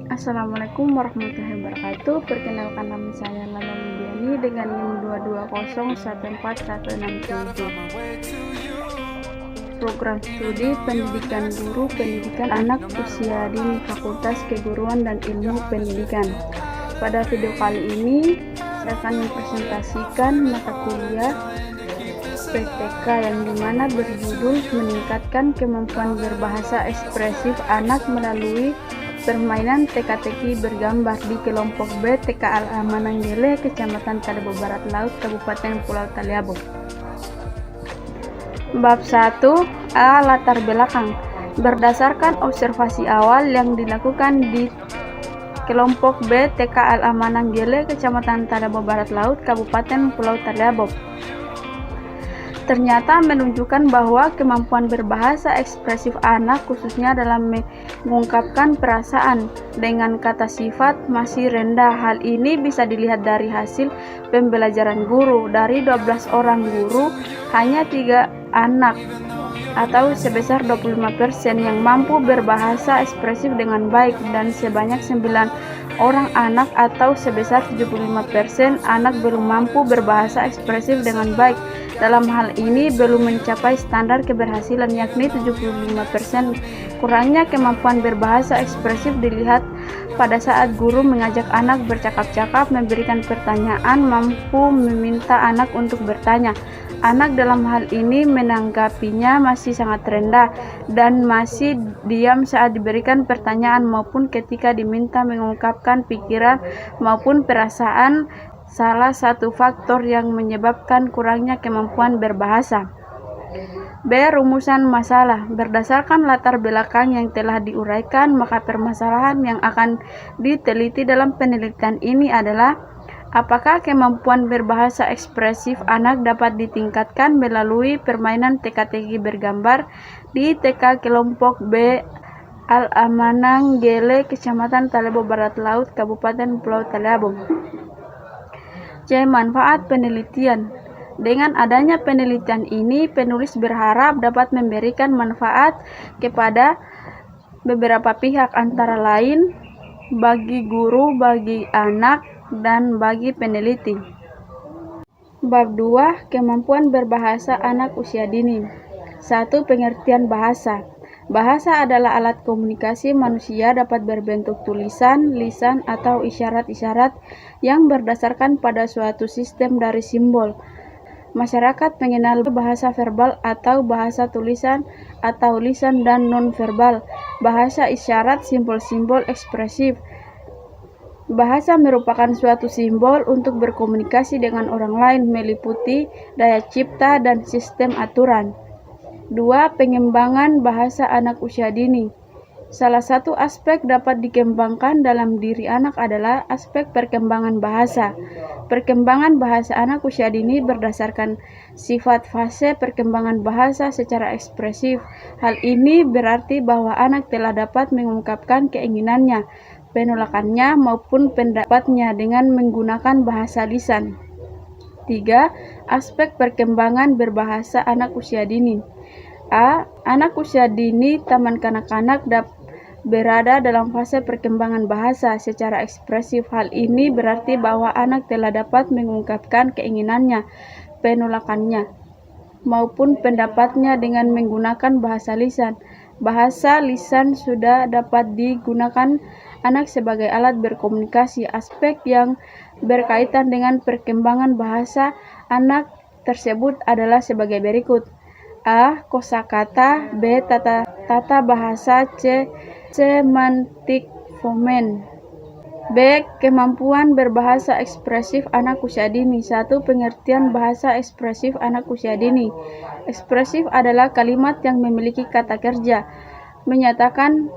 Assalamualaikum warahmatullahi wabarakatuh. Perkenalkan nama saya Lana Lubiani dengan NIM 220141467. Program studi pendidikan guru pendidikan anak usia dini Fakultas Keguruan dan Ilmu Pendidikan. Pada video kali ini saya akan mempresentasikan mata kuliah PTK yang dimana berjudul meningkatkan kemampuan berbahasa ekspresif anak melalui permainan teka-teki bergambar di kelompok B TK Al-Amananggele, Kecamatan Tadabo Barat Laut, Kabupaten Pulau Taliabu. Bab 1. A. Latar belakang. Berdasarkan observasi awal yang dilakukan di kelompok B TK Al-Amananggele, Kecamatan Tadabo Barat Laut, Kabupaten Pulau Taliabu, ternyata menunjukkan bahwa kemampuan berbahasa ekspresif anak khususnya dalam mengungkapkan perasaan dengan kata sifat masih rendah. Hal ini bisa dilihat dari hasil pembelajaran guru. Dari 12 orang guru, hanya 3 anak atau sebesar 25% yang mampu berbahasa ekspresif dengan baik, dan sebanyak 9 orang anak atau sebesar 75% anak belum mampu berbahasa ekspresif dengan baik. Dalam hal ini belum mencapai standar keberhasilan, yakni 75%. Kurangnya kemampuan berbahasa ekspresif dilihat pada saat guru mengajak anak bercakap-cakap, memberikan pertanyaan, mampu meminta anak untuk bertanya. Anak dalam hal ini menanggapinya masih sangat rendah dan masih diam saat diberikan pertanyaan maupun ketika diminta mengungkapkan pikiran maupun perasaan. Salah satu faktor yang menyebabkan kurangnya kemampuan berbahasa. B. Rumusan masalah. Berdasarkan latar belakang yang telah diuraikan, maka permasalahan yang akan diteliti dalam penelitian ini adalah: apakah kemampuan berbahasa ekspresif anak dapat ditingkatkan melalui permainan teka-teki bergambar di TK kelompok B Al-Amananggele, Kecamatan Tadabo Barat Laut, Kabupaten Pulau Taliabu. C. Manfaat penelitian. Dengan adanya penelitian ini, penulis berharap dapat memberikan manfaat kepada beberapa pihak, antara lain bagi guru, bagi anak, dan bagi peneliti. Bab 2. Kemampuan berbahasa anak usia dini. 1. Pengertian bahasa. Bahasa adalah alat komunikasi manusia, dapat berbentuk tulisan, lisan, atau isyarat-isyarat yang berdasarkan pada suatu sistem dari simbol. Masyarakat mengenal bahasa verbal atau bahasa tulisan atau lisan dan non-verbal. Bahasa isyarat, simbol-simbol ekspresif. Bahasa merupakan suatu simbol untuk berkomunikasi dengan orang lain, meliputi daya cipta dan sistem aturan. 2. Pengembangan bahasa anak usia dini. Salah satu aspek dapat dikembangkan dalam diri anak adalah aspek perkembangan bahasa. Perkembangan bahasa anak usia dini berdasarkan sifat fase perkembangan bahasa secara ekspresif. Hal ini berarti bahwa anak telah dapat mengungkapkan keinginannya, penolakannya, maupun pendapatnya dengan menggunakan bahasa lisan. 3. Aspek perkembangan berbahasa anak usia dini. A. Anak usia dini taman kanak-kanak berada dalam fase perkembangan bahasa secara ekspresif. Hal ini berarti bahwa anak telah dapat mengungkapkan keinginannya, penolakannya, maupun pendapatnya dengan menggunakan bahasa lisan. Bahasa lisan sudah dapat digunakan anak sebagai alat berkomunikasi. Aspek yang berkaitan dengan perkembangan bahasa anak tersebut adalah sebagai berikut. A. Kosakata. B. Tata bahasa. C. Semantik fomen. B. Kemampuan berbahasa ekspresif anak usia dini. 1. Pengertian bahasa ekspresif anak usia dini. Ekspresif adalah kalimat yang memiliki kata kerja, menyatakan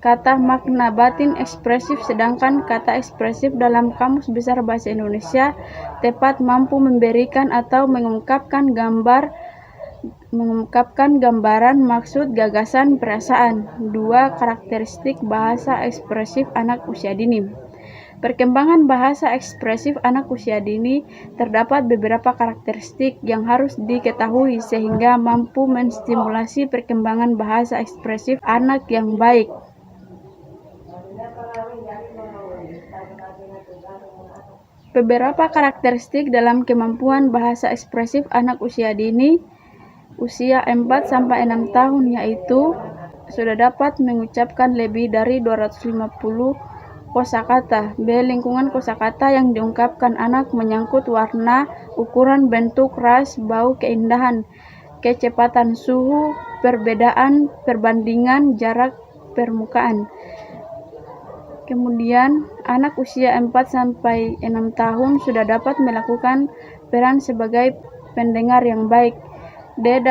kata makna batin ekspresif, sedangkan kata ekspresif dalam Kamus Besar Bahasa Indonesia tepat mampu memberikan atau mengungkapkan gambaran, maksud, gagasan, perasaan. 2. Karakteristik bahasa ekspresif anak usia dini. Perkembangan bahasa ekspresif anak usia dini terdapat beberapa karakteristik yang harus diketahui sehingga mampu menstimulasi perkembangan bahasa ekspresif anak yang baik. Beberapa karakteristik dalam kemampuan bahasa ekspresif anak usia dini usia 4-6 tahun yaitu sudah dapat mengucapkan lebih dari 250 kosakata. B. Lingkungan kosakata yang diungkapkan anak menyangkut warna, ukuran, bentuk, ras, bau, keindahan, kecepatan suhu, perbedaan, perbandingan, jarak, permukaan. Kemudian, anak usia 4-6 tahun sudah dapat melakukan peran sebagai pendengar yang baik. D.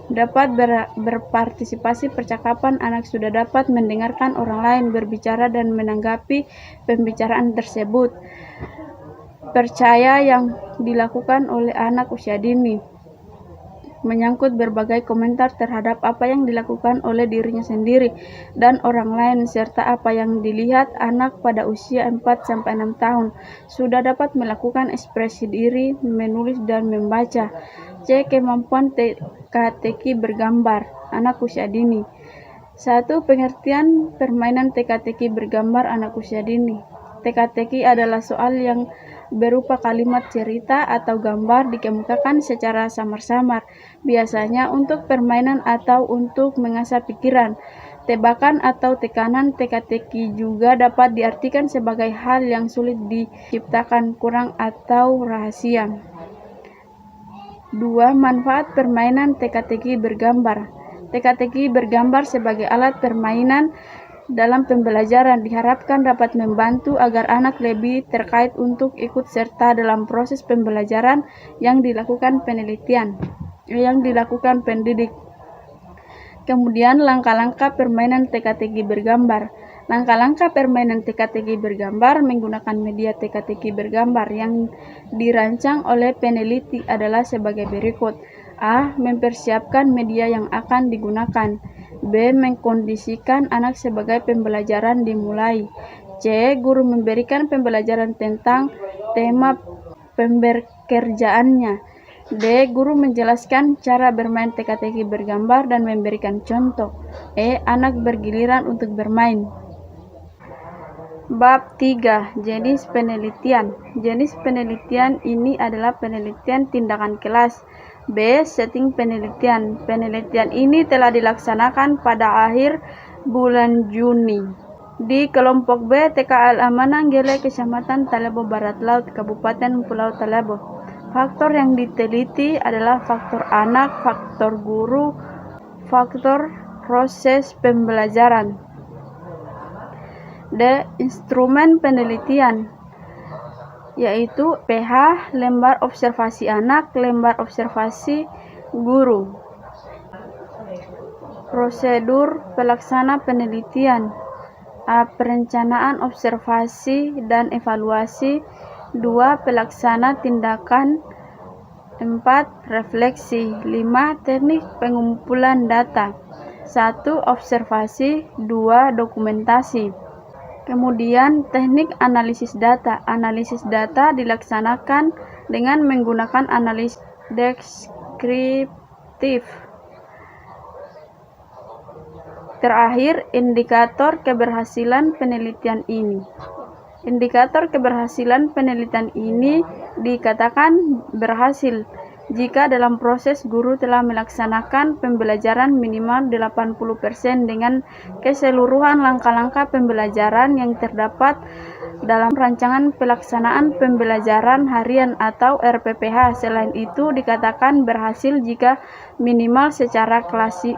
Dapat berpartisipasi percakapan. Anak sudah dapat mendengarkan orang lain berbicara dan menanggapi pembicaraan tersebut. Percaya yang dilakukan oleh anak usia dini menyangkut berbagai komentar terhadap apa yang dilakukan oleh dirinya sendiri dan orang lain serta apa yang dilihat. Anak pada usia 4-6 tahun sudah dapat melakukan ekspresi diri, menulis dan membaca. C. Kemampuan teka-teki bergambar anak usia dini. 1. Pengertian permainan teka-teki bergambar anak usia dini. Teka-teki adalah soal yang berupa kalimat cerita atau gambar dikemukakan secara samar-samar, biasanya untuk permainan atau untuk mengasah pikiran. Tebakan atau tekanan teka-teki juga dapat diartikan sebagai hal yang sulit diciptakan, kurang atau rahasia. 2. Manfaat permainan teka-teki bergambar. Teka-teki bergambar sebagai alat permainan dalam pembelajaran diharapkan dapat membantu agar anak lebih terkait untuk ikut serta dalam proses pembelajaran yang dilakukan pendidik. Kemudian langkah-langkah permainan teka-teki bergambar. Langkah-langkah permainan teka-teki bergambar menggunakan media teka-teki bergambar yang dirancang oleh peneliti adalah sebagai berikut. A. Mempersiapkan media yang akan digunakan. B. Mengkondisikan anak sebagai pembelajaran dimulai. C. Guru memberikan pembelajaran tentang tema pembekerjaannya. D. Guru menjelaskan cara bermain teka-teki bergambar dan memberikan contoh. E. Anak bergiliran untuk bermain. Bab 3. Jenis penelitian. Jenis penelitian ini adalah penelitian tindakan kelas. B. Setting penelitian. Penelitian ini telah dilaksanakan pada akhir bulan Juni di kelompok B TK Al-Amananggele, Kecamatan Talebo Barat Laut, Kabupaten Pulau Talebo. Faktor yang diteliti adalah faktor anak, faktor guru, faktor proses pembelajaran. D. Instrumen penelitian yaitu PH, lembar observasi anak, lembar observasi guru. Prosedur pelaksana penelitian. A. Perencanaan observasi dan evaluasi. 2. Pelaksana tindakan. 4. Refleksi. 5. Teknik pengumpulan data. 1. Observasi. 2. Dokumentasi. Kemudian teknik analisis data. Analisis data dilaksanakan dengan menggunakan analisis deskriptif. Terakhir, indikator keberhasilan penelitian ini. Indikator keberhasilan penelitian ini dikatakan berhasil jika dalam proses guru telah melaksanakan pembelajaran minimal 80% dengan keseluruhan langkah-langkah pembelajaran yang terdapat dalam rancangan pelaksanaan pembelajaran harian atau RPPH. Selain itu, dikatakan berhasil jika minimal secara klasik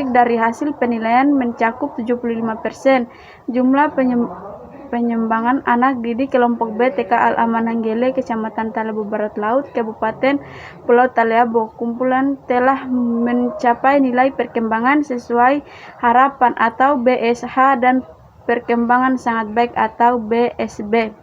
dari hasil penilaian mencakup 75%. Jumlah penyembangan anak didik kelompok B TK Al-Amananggele, Kecamatan Talebo Barat Laut, Kabupaten Pulau Talebo. Kumpulan telah mencapai nilai perkembangan sesuai harapan atau BSH dan perkembangan sangat baik atau BSB.